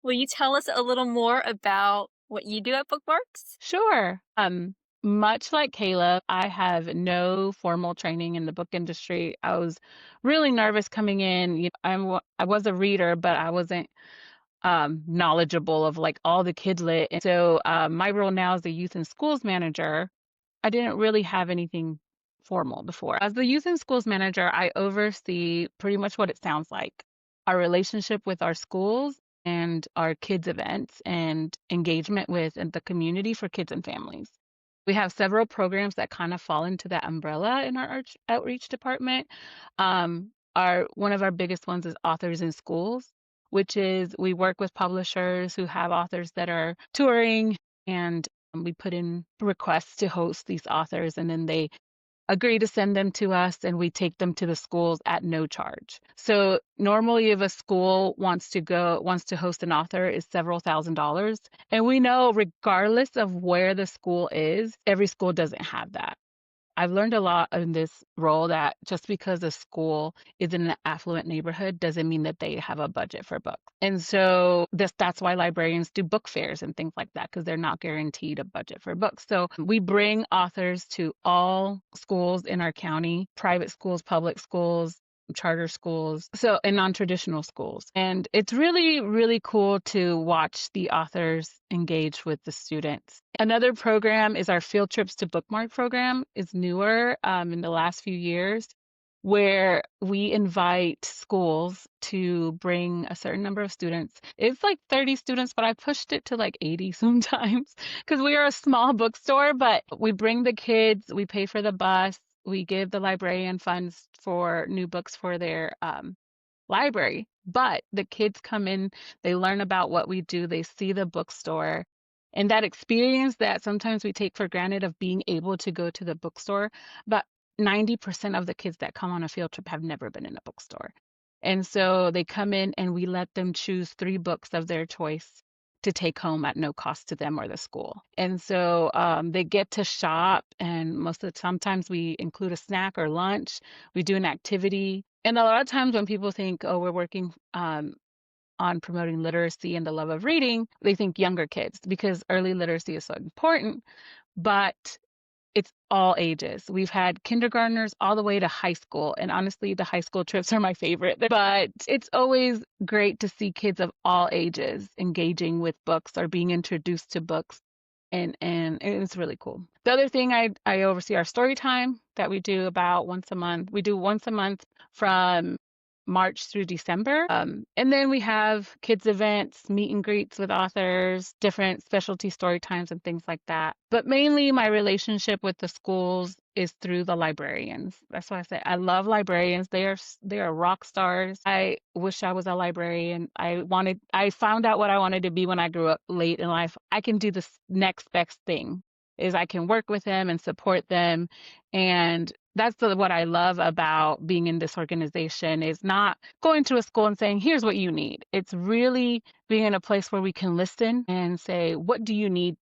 Will you tell us a little more about what you do at Bookmarks? Sure. Much like Caleb, I have no formal training in the book industry. I was really nervous coming in. I was a reader, but I wasn't knowledgeable of like all the kid lit. And so my role now as the youth and schools manager, I didn't really have anything formal before. As the youth and schools manager, I oversee pretty much what it sounds like our relationship with our schools and our kids' events and engagement with the community for kids and families. We have several programs that kind of fall into that umbrella in our outreach department. One of our biggest ones is Authors in Schools, which is we work with publishers who have authors that are touring, and we put in requests to host these authors, and then they agree to send them to us, and we take them to the schools at no charge. So normally if a school wants to host an author, is several $1,000s. And we know regardless of where the school is, every school doesn't have that. I've learned a lot in this role that just because a school is in an affluent neighborhood doesn't mean that they have a budget for books. And so that's why librarians do book fairs and things like that, because they're not guaranteed a budget for books. So we bring authors to all schools in our county, private schools, public schools, charter schools, so and non-traditional schools. And it's really, really cool to watch the authors engage with the students. Another program is our Field Trips to Bookmark program. Is newer in the last few years, where we invite schools to bring a certain number of students. It's like 30 students, but I pushed it to like 80 sometimes because we are a small bookstore, but we bring the kids, we pay for the bus, we give the librarian funds for new books for their library. But the kids come in, they learn about what we do, they see the bookstore. And that experience that sometimes we take for granted of being able to go to the bookstore, but 90% of the kids that come on a field trip have never been in a bookstore. And so they come in and we let them choose 3 books of their choice to take home at no cost to them or the school. And so they get to shop, and sometimes we include a snack or lunch. We do an activity. And a lot of times when people think, oh, we're working on promoting literacy and the love of reading, they think younger kids because early literacy is so important. But it's all ages. We've had kindergartners all the way to high school. And honestly, the high school trips are my favorite. But it's always great to see kids of all ages engaging with books or being introduced to books. And it's really cool. The other thing I oversee our story time that we do about once a month. We do once a month from March through December. And then we have kids events, meet and greets with authors, different specialty story times and things like that. But mainly my relationship with the schools is through the librarians. That's why I say I love librarians. They are rock stars. I wish I was a librarian. I found out what I wanted to be when I grew up late in life. I can do this next best thing is I can work with them and support them. And that's what I love about being in this organization is not going to a school and saying, here's what you need. It's really being in a place where we can listen and say, what do you need